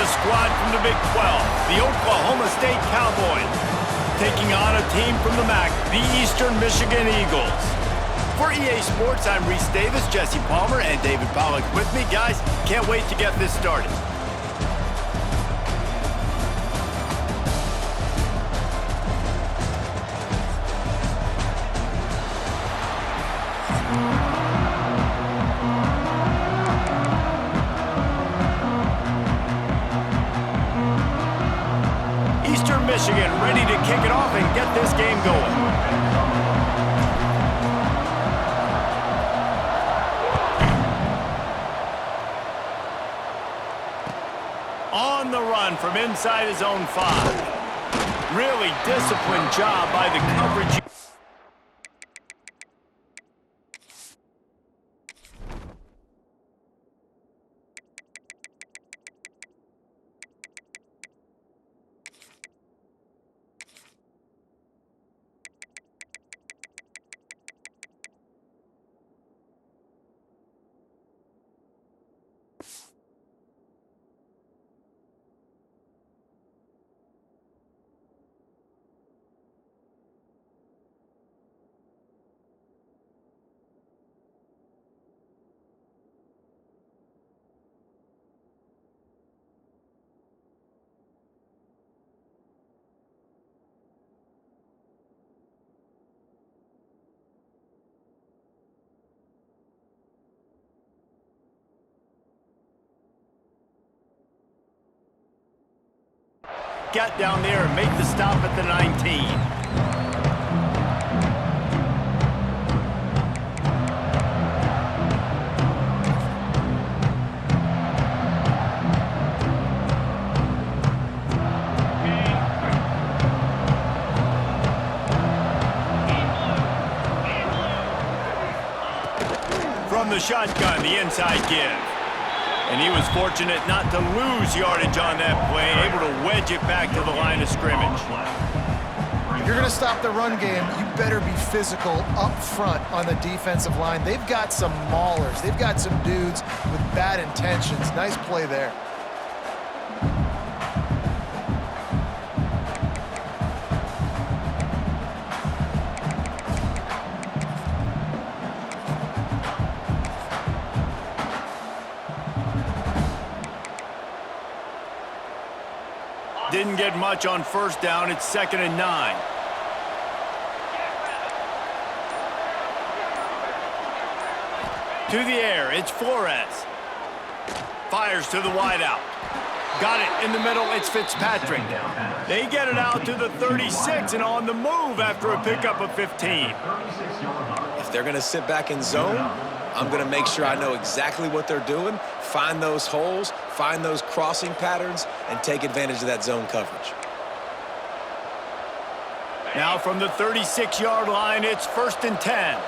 squad from the Big 12, the Oklahoma State Cowboys, taking on a team from the MAC, the Eastern Michigan Eagles. For EA Sports, I'm Reese Davis, Jesse Palmer, and David Pollack with me. Guys, can't wait to get this started. Eastern Michigan ready to kick it off and get this game going. On the run from inside his own 5. Really disciplined job by the coverage. Get down there and make the stop at the 19. From the shotgun, the inside give. And he was fortunate not to lose yardage on that play, able to wedge it back to the line of scrimmage. If you're going to stop the run game, you better be physical up front on the defensive line. They've got some maulers. They've got some dudes with bad intentions. Nice play there. Didn't get much on first down. It's 2nd and 9. To the air, it's Flores. Fires to the wideout. Got it in the middle, it's Fitzpatrick. They get it out to the 36 and on the move after a pickup of 15. If they're going to sit back in zone, I'm going to make sure I know exactly what they're doing, find those holes, find those crossing patterns, and take advantage of that zone coverage. Now from the 36-yard line, it's 1st and 10.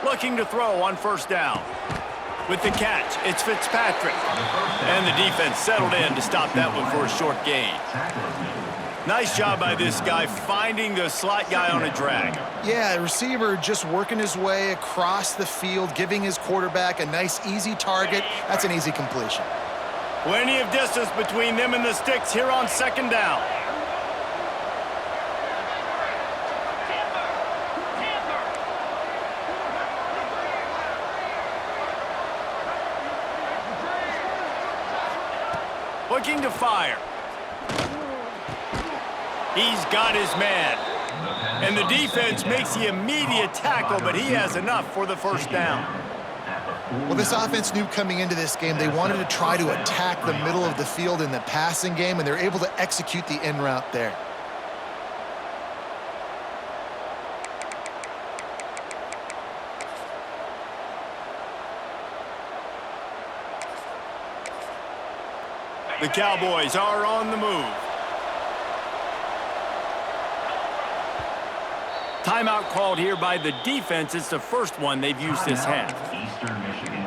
Looking to throw on first down. With the catch, it's Fitzpatrick. And the defense settled in to stop that one for a short gain. Nice job by this guy finding the slot guy on a drag. Yeah, the receiver just working his way across the field, giving his quarterback a nice, easy target. That's an easy completion. Plenty of distance between them and the sticks here on 2nd down. Looking to fire. He's got his man. And the defense makes the immediate tackle, but he has enough for the first down. Well, this offense knew coming into this game they wanted to try to attack the middle of the field in the passing game, and they're able to execute the in route there. The Cowboys are on the move. Timeout called here by the defense. It's the first one they've used this half. Eastern Michigan.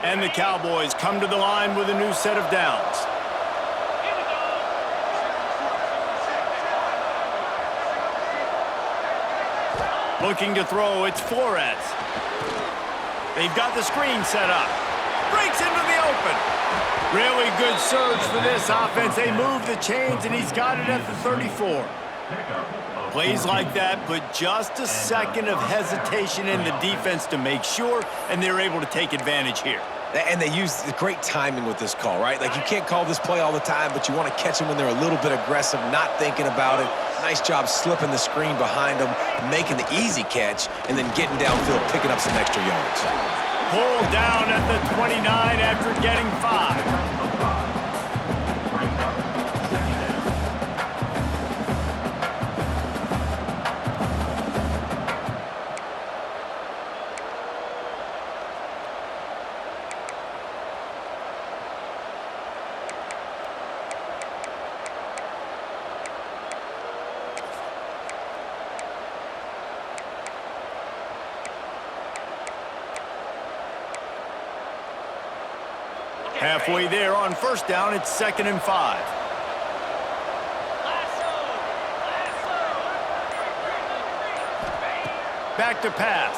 And the Cowboys come to the line with a new set of downs. Looking to throw, it's Flores. They've got the screen set up. Breaks into the open. Really good surge for this offense. They move the chains, and he's got it at the 34. Plays like that put just a second of hesitation in the defense to make sure, and they're able to take advantage here. And they use great timing with this call, right? Like, you can't call this play all the time, but you want to catch them when they're a little bit aggressive, not thinking about it. Nice job slipping the screen behind them, making the easy catch, and then getting downfield, picking up some extra yards. Pulled down at the 29 after getting 5. Halfway there on first down, it's 2nd and 5. Back to pass.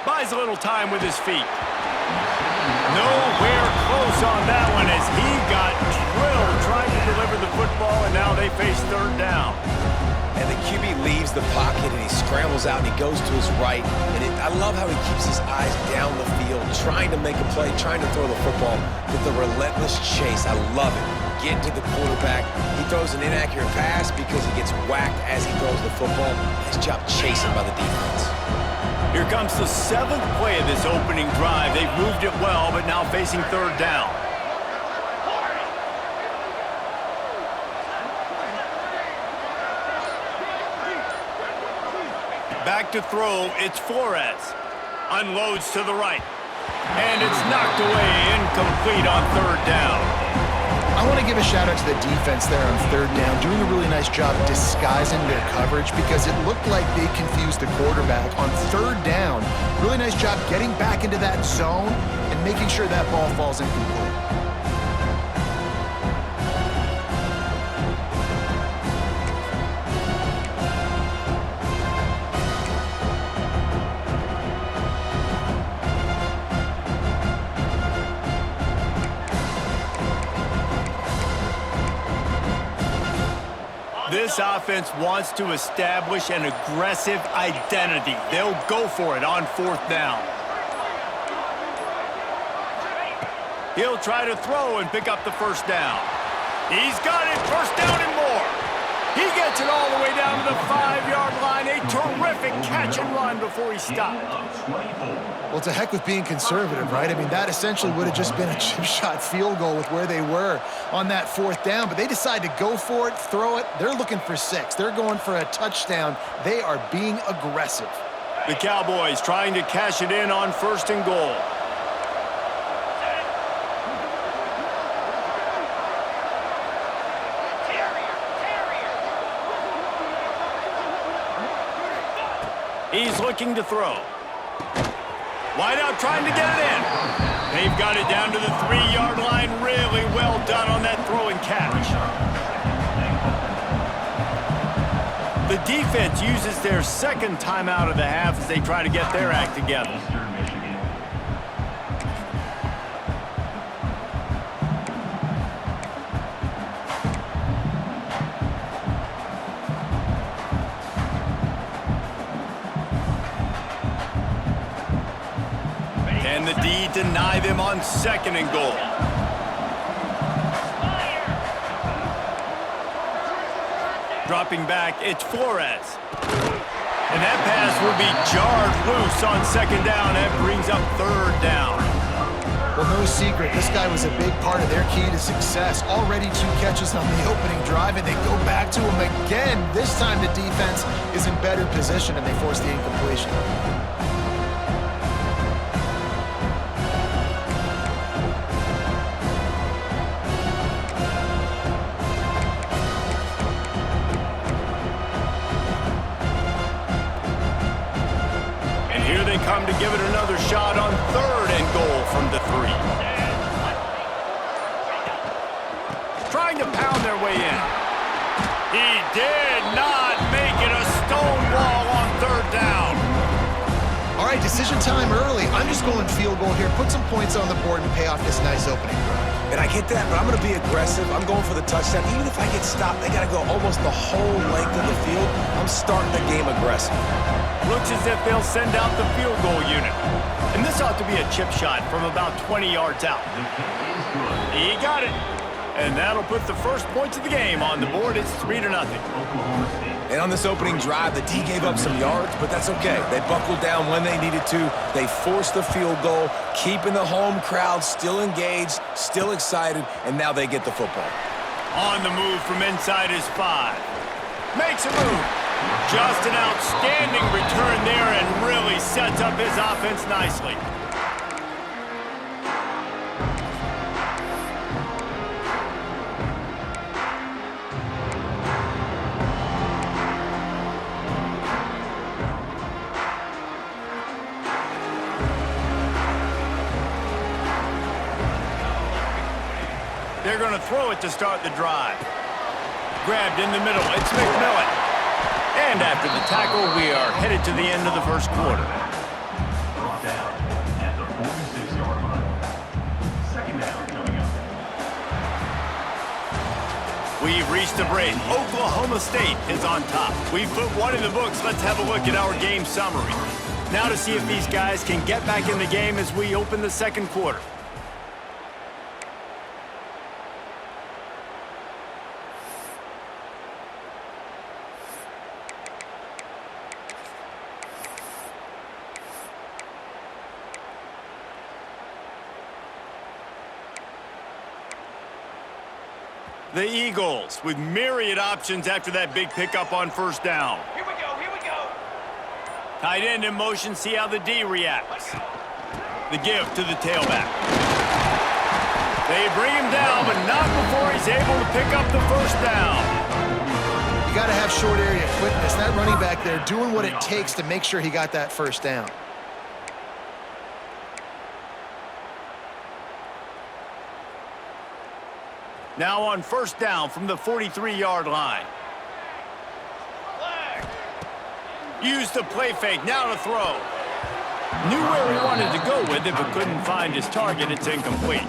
Buys a little time with his feet. Nowhere close on that one as he got drilled trying to deliver the football, and now they face 3rd down. And the QB leaves the pocket, and he scrambles out, and he goes to his right. And I love how he keeps his eyes down the field, trying to make a play, trying to throw the football with the relentless chase. I love it. Getting to the quarterback. He throws an inaccurate pass because he gets whacked as he throws the football. Nice job chasing by the defense. Here comes the 7th play of this opening drive. They've moved it well, but now facing 3rd down. Back to throw, it's Flores. Unloads to the right. And it's knocked away, incomplete on 3rd down. I want to give a shout out to the defense there on 3rd down, doing a really nice job disguising their coverage because it looked like they confused the quarterback on 3rd down. Really nice job getting back into that zone and making sure that ball falls incomplete. This offense wants to establish an aggressive identity. They'll go for it on 4th down. He'll try to throw and pick up the 1st down. He's got it, 1st down and more. He gets it all the way down to the 5-yard line. A terrific catch and run before he stopped. Well, to heck with being conservative, right? I mean, that essentially would have just been a chip shot field goal with where they were on that 4th down, but they decide to go for it, throw it. They're looking for 6. They're going for a touchdown. They are being aggressive. The Cowboys trying to cash it in on 1st and goal. He's looking to throw. Wide out trying to get it in. They've got it down to the 3-yard line. Really well done on that throw and catch. The defense uses their 2nd timeout of the half as they try to get their act together. Can the D deny them on 2nd and goal? Dropping back, it's Flores. And that pass will be jarred loose on 2nd down. That brings up 3rd down. Well, no secret, this guy was a big part of their key to success. Already 2 catches on the opening drive, and they go back to him again. This time the defense is in better position, and they force the incompletion. come to give it another shot on 3rd and goal from the 3. Trying to pound their way in. He did not make it a stone wall on 3rd down. All right, decision time early. I'm just going field goal here. Put some points on the board and pay off this nice opening drive. And I get that, but I'm going to be aggressive. I'm going for the touchdown. Even if I get stopped, they got to go almost the whole length of the field. I'm starting the game aggressive. Looks as if they'll send out the field goal unit. And this ought to be a chip shot from about 20 yards out. He got it. And that'll put the first points of the game on the board. It's 3-0. And on this opening drive, the D gave up some yards, but that's okay. They buckled down when they needed to. They forced the field goal, keeping the home crowd still engaged, still excited, and now they get the football. On the move from inside his 5. Makes a move. Just an outstanding return there and really sets up his offense nicely. They're going to throw it to start the drive. Grabbed in the middle. It's McMillan. And after the tackle, we are headed to the end of the first quarter. Brought down at the 46-yard line. Second down coming up. We've reached the break. Oklahoma State is on top. We've put one in the books. Let's have a look at our game summary. Now to see if these guys can get back in the game as we open the second quarter. The Eagles with myriad options after that big pickup on 1st down. Here we go. Tight end in motion, see how the D reacts. The give to the tailback. They bring him down, but not before he's able to pick up the 1st down. You got to have short area quickness. That running back there doing what it takes to make sure he got that 1st down. Now on 1st down from the 43-yard line. Used the play fake, now to throw. Knew where he wanted to go with it, but couldn't find his target. It's incomplete.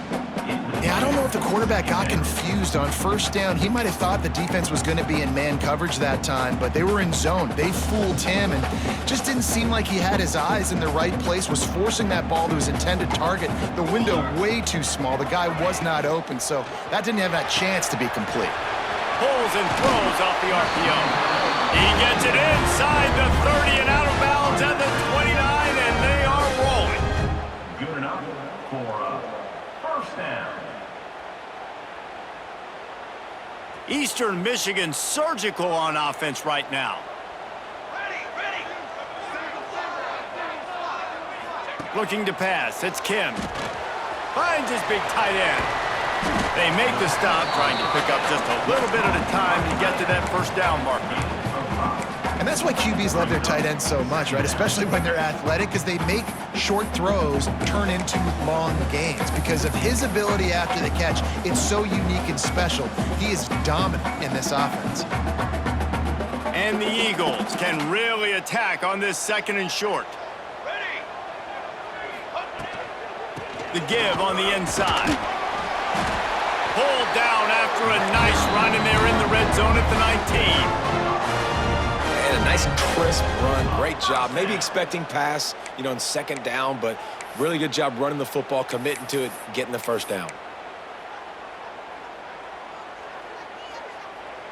Yeah, I don't know if the quarterback got confused on 1st down. He might have thought the defense was going to be in man coverage that time, but they were in zone. They fooled him and just didn't seem like he had his eyes in the right place, was forcing that ball to his intended target. The window way too small. The guy was not open, so that didn't have that chance to be complete. Pulls and throws off the RPO. He gets it inside the 30 and out of bounds at the 29, and they are rolling. Good enough for a 1st down. Eastern Michigan surgical on offense right now. Ready. Looking to pass. It's Kim. Finds his big tight end. They make the stop, trying to pick up just a little bit at a time to get to that 1st down marker. And that's why QBs love their tight ends so much, right? Especially when they're athletic, because they make short throws turn into long gains. Because of his ability after the catch, it's so unique and special. He is dominant in this offense. And the Eagles can really attack on this 2nd and short. Ready. The give on the inside. Pulled down after a nice run, and they're in the red zone at the 19. And a nice crisp run. Great job. Maybe expecting pass, in 2nd down, but really good job running the football, committing to it, getting the 1st down.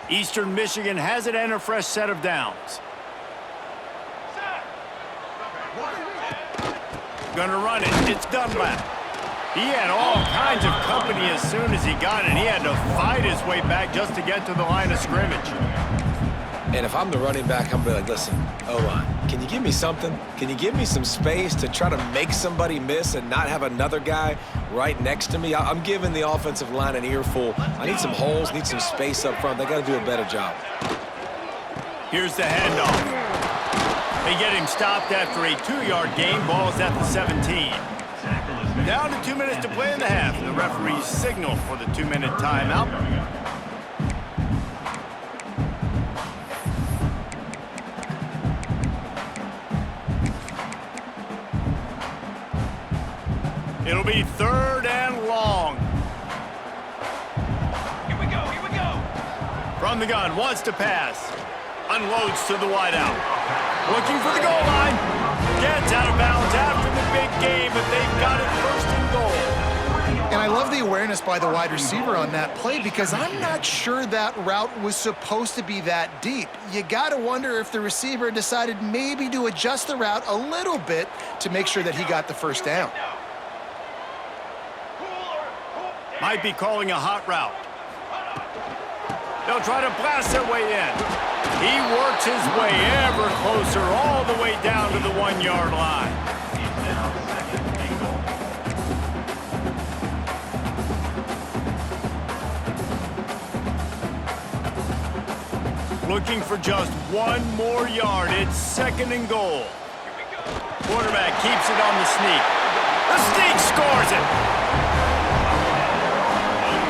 Eastern Michigan has it and a fresh set of downs. Gonna run it. It's Dunlap. He had all kinds of company as soon as he got it. He had to fight his way back just to get to the line of scrimmage. And if I'm the running back, I'm going to be like, listen, O-line, can you give me something? Can you give me some space to try to make somebody miss and not have another guy right next to me? I'm giving the offensive line an earful. I need some holes, need some space up front. They got to do a better job. Here's the handoff. They get him stopped after a 2-yard gain. Ball's at the 17. Down to 2 minutes to play in the half. The referees signal for the 2-minute timeout. It'll be 3rd and long. Here we go, here we go. From the gun, wants to pass. Unloads to the wideout. Looking for the goal line. Gets out of bounds after the big game, but they've got it 1st and goal. And I love the awareness by the wide receiver on that play because I'm not sure that route was supposed to be that deep. You got to wonder if the receiver decided maybe to adjust the route a little bit to make sure that he got the 1st down. Might be calling a hot route. They'll try to blast their way in. He works his way ever closer all the way down to the 1-yard line. Looking for just 1 more yard. It's 2nd and goal. Quarterback keeps it on the sneak. The sneak scores it.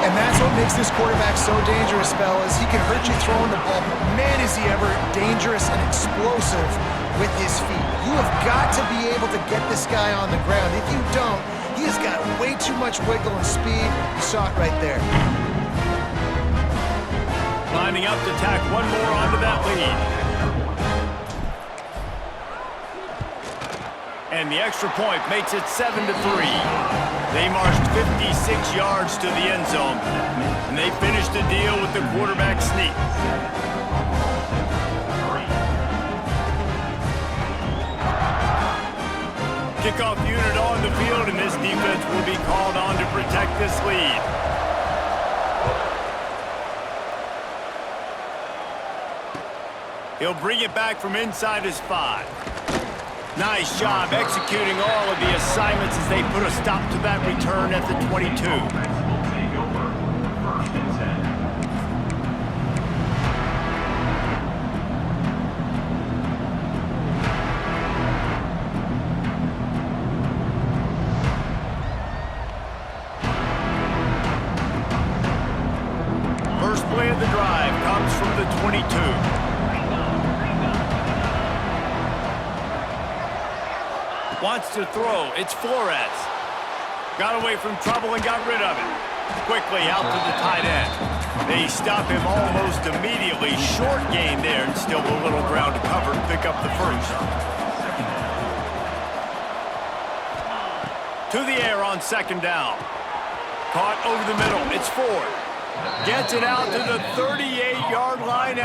And that's what makes this quarterback so dangerous, fellas. He can hurt you throwing the ball, but man, is he ever dangerous and explosive with his feet. You have got to be able to get this guy on the ground. If you don't, he has got way too much wiggle and speed. You saw it right there. Lining up to tack 1 more onto that lead. And the extra point makes it 7-3. They marched 56 yards to the end zone, and they finished the deal with the quarterback sneak. Kickoff unit on the field, and this defense will be called on to protect this lead. He'll bring it back from inside his 5. Nice job executing all of the assignments as they put a stop to that return at the 22. Will take over 1st and 10. First play of the drive comes from the 22. Wants to throw. It's Flores. Got away from trouble and got rid of it. Quickly out to the tight end. They stop him almost immediately. Short gain there and still a little ground to cover to pick up the 1st. To the air on 2nd down. Caught over the middle. It's Ford. Gets it out to the 38-yard line.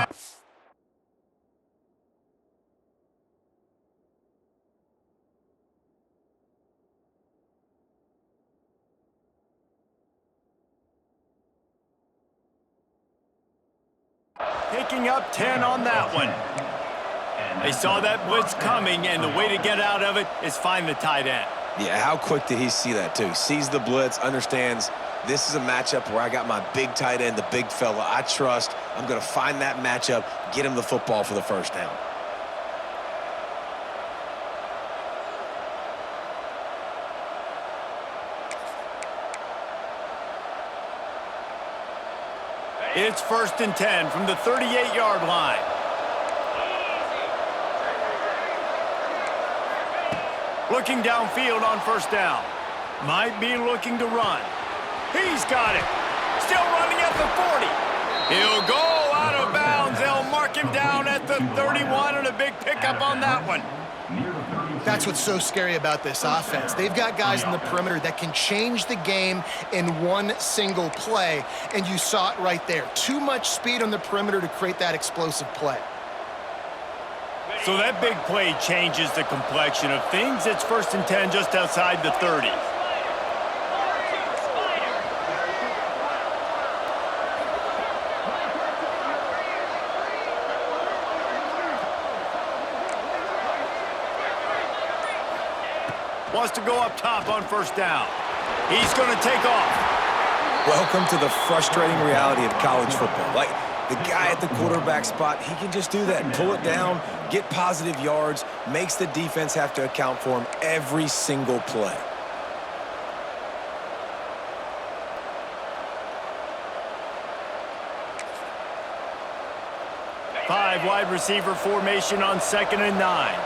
Picking up 10 on that one. They saw that blitz coming, and the way to get out of it is find the tight end. Yeah, how quick did he see that, too? Sees the blitz, understands this is a matchup where I got my big tight end, the big fella I trust. I'm going to find that matchup, get him the football for the 1st down. It's 1st and 10 from the 38-yard line. Looking downfield on 1st down. Might be looking to run. He's got it. Still running at the 40. He'll go out of bounds. They'll mark him down at the 31, and a big pickup on that one. That's what's so scary about this offense. They've got guys in the perimeter that can change the game in one single play, and you saw it right there. Too much speed on the perimeter to create that explosive play. So that big play changes the complexion of things. It's 1st and 10 just outside the 30. Wants to go up top on 1st down. He's going to take off. Welcome to the frustrating reality of college football. Like, The guy at the quarterback spot, he can just do that. Pull it down, get positive yards, makes the defense have to account for him every single play. Five wide receiver formation on 2nd and 9.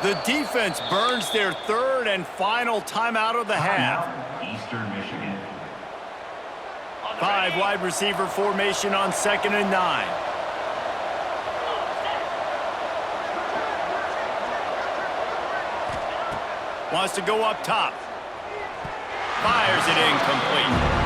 The defense burns their third and final timeout of the half. Eastern Michigan. Five wide receiver formation on 2nd and 9. Wants to go up top. Fires it incomplete.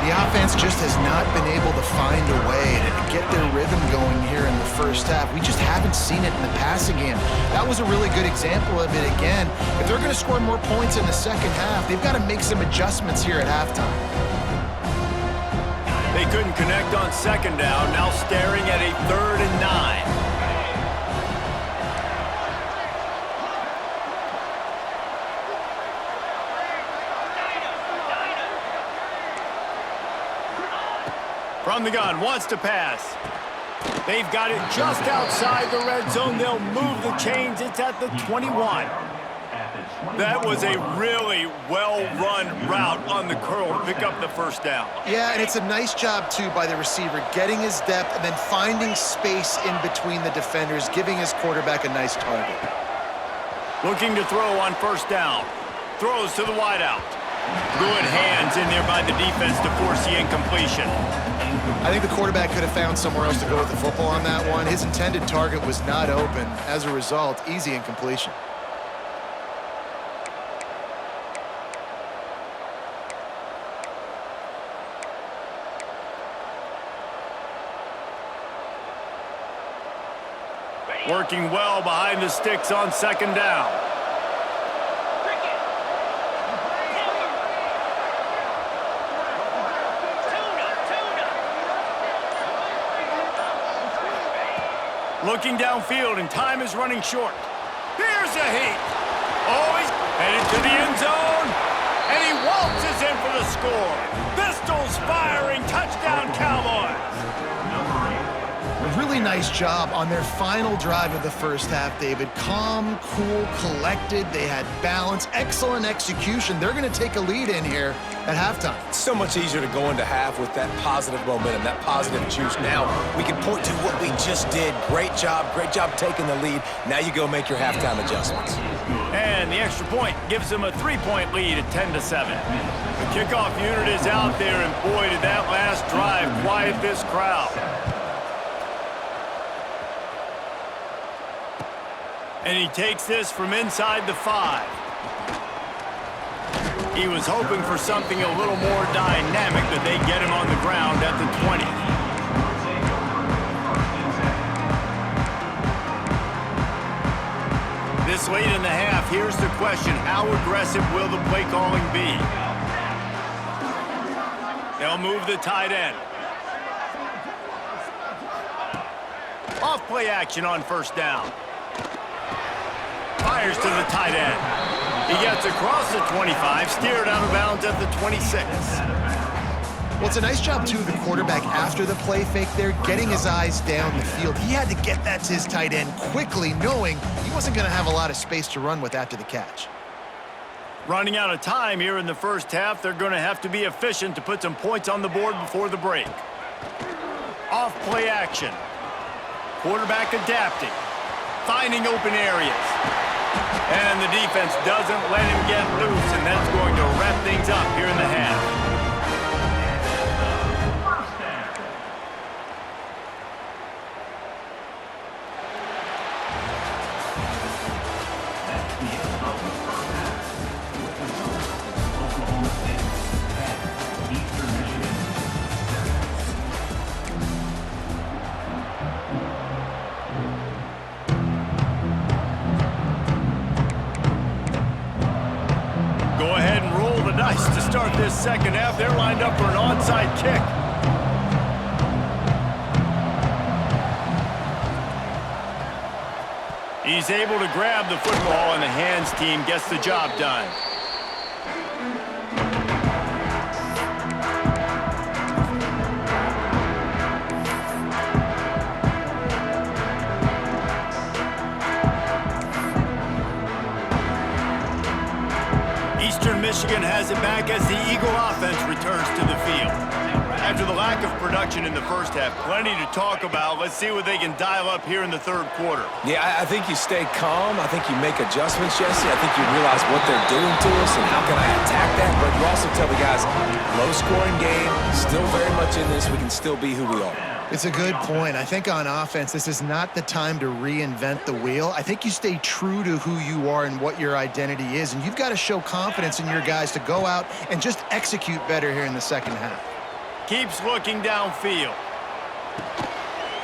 The offense just has not been able to find a way to get their rhythm going here in the first half. We just haven't seen it in the passing game. That was a really good example of it again. If they're going to score more points in the second half, they've got to make some adjustments here at halftime. They couldn't connect on 2nd down, now staring at a 3rd and 9. From the gun, wants to pass. They've got it just outside the red zone. They'll move the chains. It's at the 21. That was a really well-run route on the curl to pick up the first down. Yeah, and it's a nice job, too, by the receiver, getting his depth and then finding space in between the defenders, giving his quarterback a nice target. Looking to throw on 1st down. Throws to the wideout. Good hands in there by the defense to force the incompletion. I think the quarterback could have found somewhere else to go with the football on that one. His intended target was not open. As a result, easy incompletion. Working well behind the sticks on 2nd down. Looking downfield, and time is running short. Here's a heat. Oh, he's headed to the end zone, and he waltzes in for the score. Pistols firing, touchdown Cowboys. A really nice job on their final drive of the first half, David. Calm, cool, collected. They had balance, excellent execution. They're going to take a lead in here at halftime. It's so much easier to go into half with that positive momentum, that positive juice. Now we can point to what we just did. Great job taking the lead. Now you go make your halftime adjustments. And the extra point gives them a 3-point lead at 10-7. The kickoff unit is out there, and boy, did that last drive quiet this crowd. And he takes this from inside the 5. He was hoping for something a little more dynamic, but they get him on the ground at the 20. This late in the half, here's the question: how aggressive will the play calling be? They'll move the tight end. Off play action on 1st down. Fires to the tight end. He gets across the 25, steered out of bounds at the 26. Well, it's a nice job, too, of the quarterback after the play fake there, getting his eyes down the field. He had to get that to his tight end quickly, knowing he wasn't going to have a lot of space to run with after the catch. Running out of time here in the first half, they're going to have to be efficient to put some points on the board before the break. Off play action. Quarterback adapting, finding open areas. And the defense doesn't let him get loose, and that's going to wrap things up here in the half. To start this second half, they're lined up for an onside kick. He's able to grab the football, and the hands team gets the job done. Eastern Michigan has it back as the Eagle offense returns to the field. After the lack of production in the first half, plenty to talk about. Let's see what they can dial up here in the third quarter. Yeah, I think you stay calm. I think you make adjustments, Jesse. I think you realize what they're doing to us and how can I attack that. But you also tell the guys, low-scoring game, still very much in this. We can still be who we are. It's a good point. I think on offense, this is not the time to reinvent the wheel. I think you stay true to who you are and what your identity is, and you've got to show confidence in your guys to go out and just execute better here in the second half. Keeps looking downfield.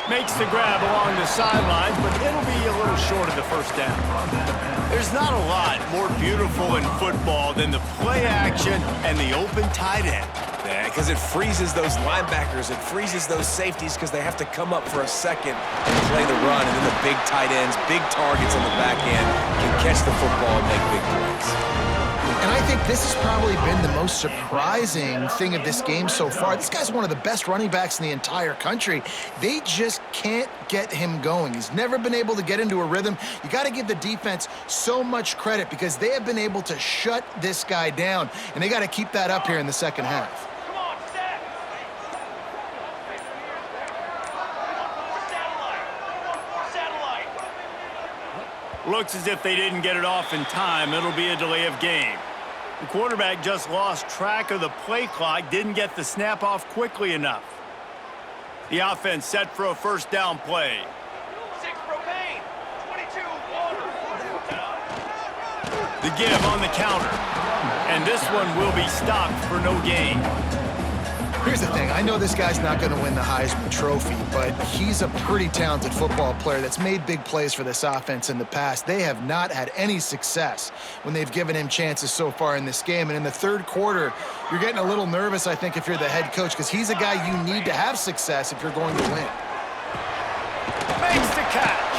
Makes the grab along the sidelines, but it'll be a little short of the first down. There's not a lot more beautiful in football than the play action and the open tight end. Yeah, because it freezes those linebackers. It freezes those safeties because they have to come up for a second and play the run. And then the big tight ends, big targets on the back end can catch the football and make big plays. And I think this has probably been the most surprising thing of this game so far. This guy's one of the best running backs in the entire country. They just can't get him going. He's never been able to get into a rhythm. You got to give the defense so much credit because they have been able to shut this guy down, and they got to keep that up here in the second half. Come on, set. Satellite. Looks as if they didn't get it off in time. It'll be a delay of game. The quarterback just lost track of the play clock, didn't get the snap off quickly enough. The offense set for a first down play. 6 propane. 22 water. The give on the counter. And this one will be stopped for no gain. Here's the thing. I know this guy's not going to win the Heisman Trophy, but he's a pretty talented football player that's made big plays for this offense in the past. They have not had any success when they've given him chances so far in this game. And in the third quarter, you're getting a little nervous, I think, if you're the head coach, because he's a guy you need to have success if you're going to win. Makes the catch.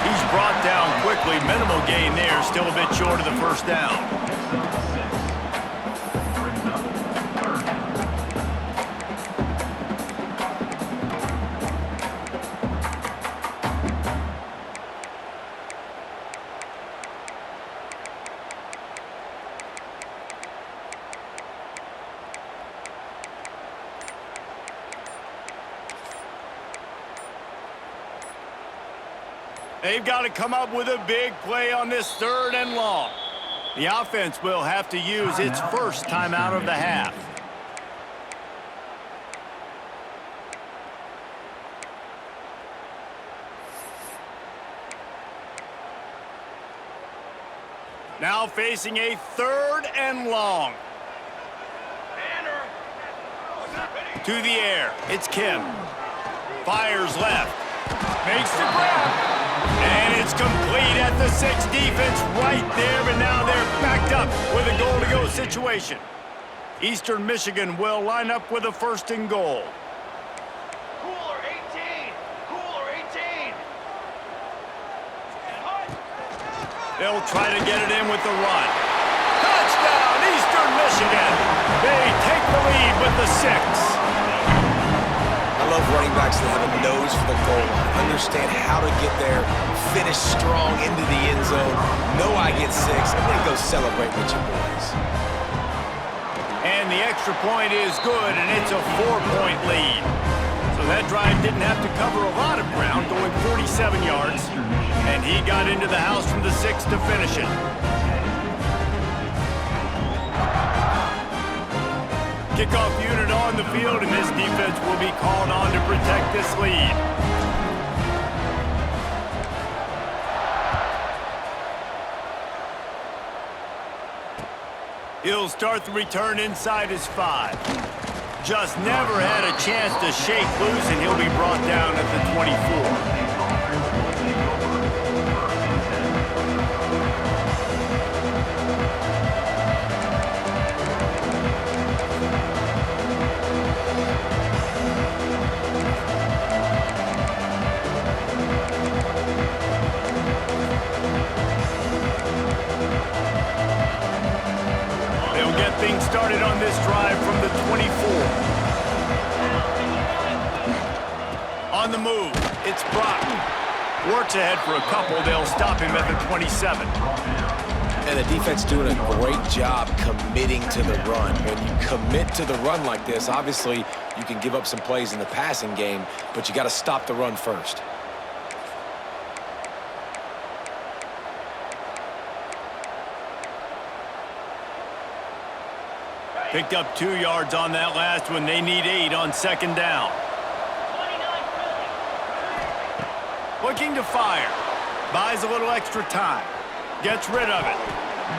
He's brought down quickly. Minimal gain there. Still a bit short of the first down. They've got to come up with a big play on this third and long. The offense will have to use its first timeout of the half. Now facing a third and long. To the air, it's Kim. Fires left. Makes the grab. And it's complete at the 6. Defense right there, but now they're backed up with a goal-to-go situation. Eastern Michigan will line up with a first and goal. Cooler 18. Cooler 18. They'll try to get it in with the run. Touchdown, Eastern Michigan. They take the lead with the 6. I love running backs that have a nose for the goal line, understand how to get there, finish strong into the end zone, know I get 6, and then go celebrate with your boys. And the extra point is good, and it's a 4-point lead. So that drive didn't have to cover a lot of ground, going 47 yards, and he got into the house from the 6 to finish it. Kickoff unit on the field, and this defense will be called on to protect this lead. He'll start the return inside his 5. Just never had a chance to shake loose, and he'll be brought down at the 24. Things started on this drive from the 24. On the move, it's Brock. Works ahead for a couple. They'll stop him at the 27. And the defense doing a great job committing to the run. When you commit to the run like this, obviously you can give up some plays in the passing game, but you got to stop the run first. Picked up 2 yards on that last one. They need 8 on second down. Looking to fire. Buys a little extra time. Gets rid of it.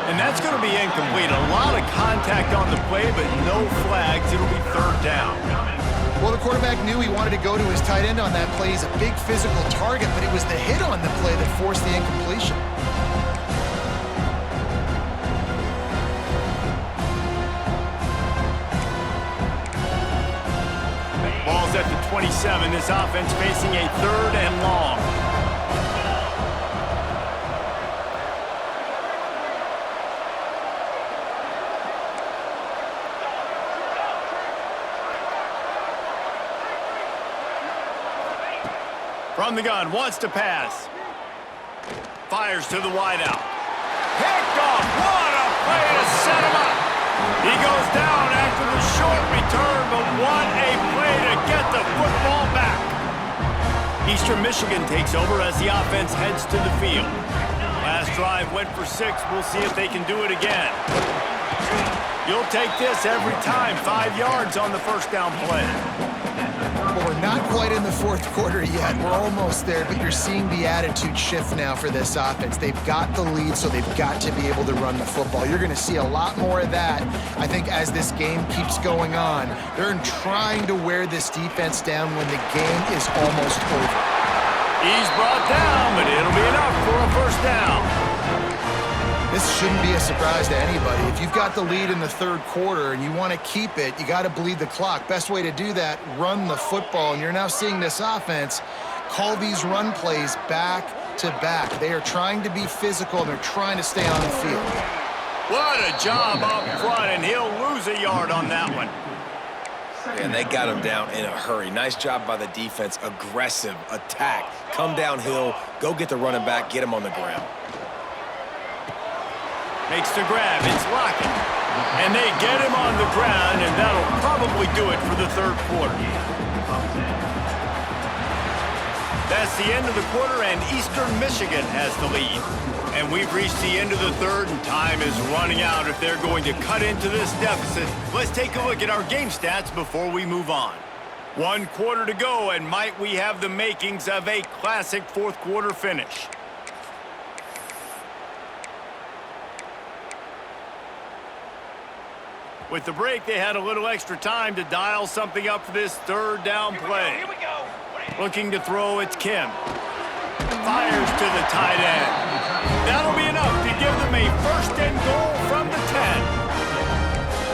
And that's going to be incomplete. A lot of contact on the play, but no flags. It'll be third down. Well, the quarterback knew he wanted to go to his tight end on that play. He's a big physical target, but it was the hit on the play that forced the incompletion. Ball's at the 27. This offense facing a third and long. From the gun, wants to pass. Fires to the wideout. Picked off. What a play to set him up. He goes down after the short return, but what a play to get the football back. Eastern Michigan takes over as the offense heads to the field. Last drive went for 6. We'll see if they can do it again. You'll take this every time. 5 yards on the first down play. Well, we're not quite in the fourth quarter yet. We're almost there, but you're seeing the attitude shift now for this offense. They've got the lead, so they've got to be able to run the football. You're going to see a lot more of that, I think, as this game keeps going on. They're trying to wear this defense down when the game is almost over. He's brought down, but it'll be enough for a first down. This shouldn't be a surprise to anybody. If you've got the lead in the third quarter and you want to keep it, you got to bleed the clock. Best way to do that, run the football. And you're now seeing this offense call these run plays back to back. They are trying to be physical, and they're trying to stay on the field. What a job up front, and he'll lose a yard on that one. And they got him down in a hurry. Nice job by the defense. Aggressive attack. Come downhill, go get the running back, get him on the ground. Makes the grab, it's Lockett. And they get him on the ground, and that'll probably do it for the third quarter. That's the end of the quarter, and Eastern Michigan has the lead. And we've reached the end of the third, and time is running out if they're going to cut into this deficit. Let's take a look at our game stats before we move on. 1 quarter to go, and might we have the makings of a classic fourth quarter finish. With the break, they had a little extra time to dial something up for this third down play. Here we go. Looking to throw, it's Kim. Fires to the tight end. That'll be enough to give them a first and goal from the 10.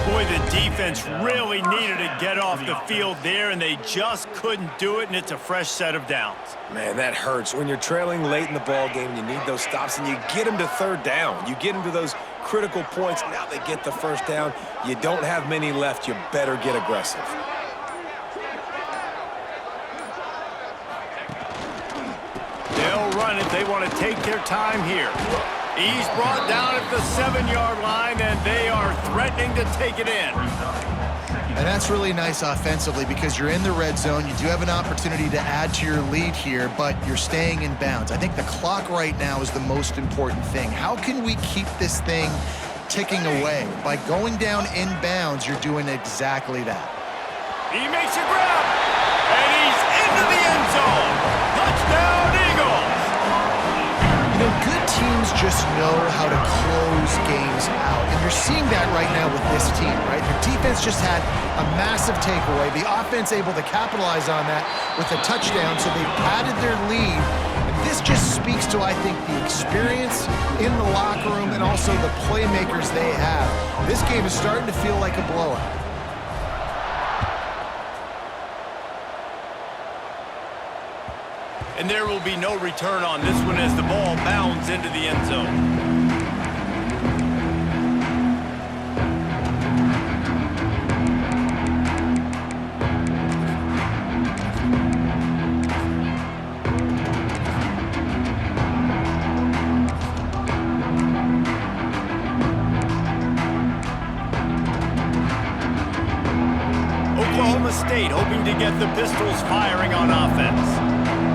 Boy, the defense really needed to get off the field there, and they just couldn't do it, and it's a fresh set of downs. Man, that hurts. When you're trailing late in the ball game, you need those stops, and you get them to third down. You get them to those critical points. Now they get the first down. You don't have many left. You better get aggressive. They'll run it. They want to take their time here. He's brought down at the 7-yard line, and they are threatening to take it in. And that's really nice offensively because you're in the red zone. You do have an opportunity to add to your lead here, but you're staying in bounds. I think the clock right now is the most important thing. How can we keep this thing ticking away? By going down in bounds, you're doing exactly that. He makes a grab, and he's into the end zone. Touchdown, Eagles! You know, good teams just know how to close games out, and you're seeing that right now with this team, right? The defense just had a massive takeaway. The offense able to capitalize on that with a touchdown, so they padded their lead. And this just speaks to, I think, the experience in the locker room and also the playmakers they have. This game is starting to feel like a blowout. And there will be no return on this one as the ball bounds into the end zone. Oklahoma State hoping to get the Pistols firing on offense.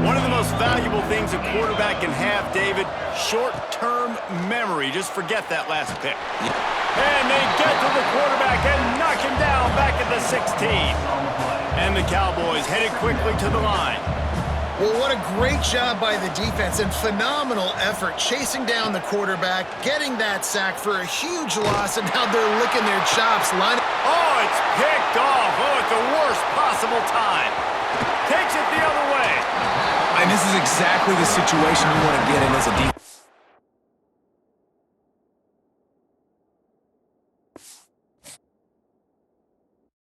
One of the most valuable things a quarterback can have, David, short-term memory. Just forget that last pick. And they get to the quarterback and knock him down back at the 16. And the Cowboys headed quickly to the line. Well, what a great job by the defense and phenomenal effort chasing down the quarterback, getting that sack for a huge loss, and now they're licking their chops. Oh, it's picked off. Oh, at the worst possible time. Takes it the other way. And this is exactly the situation you want to get in as a defense.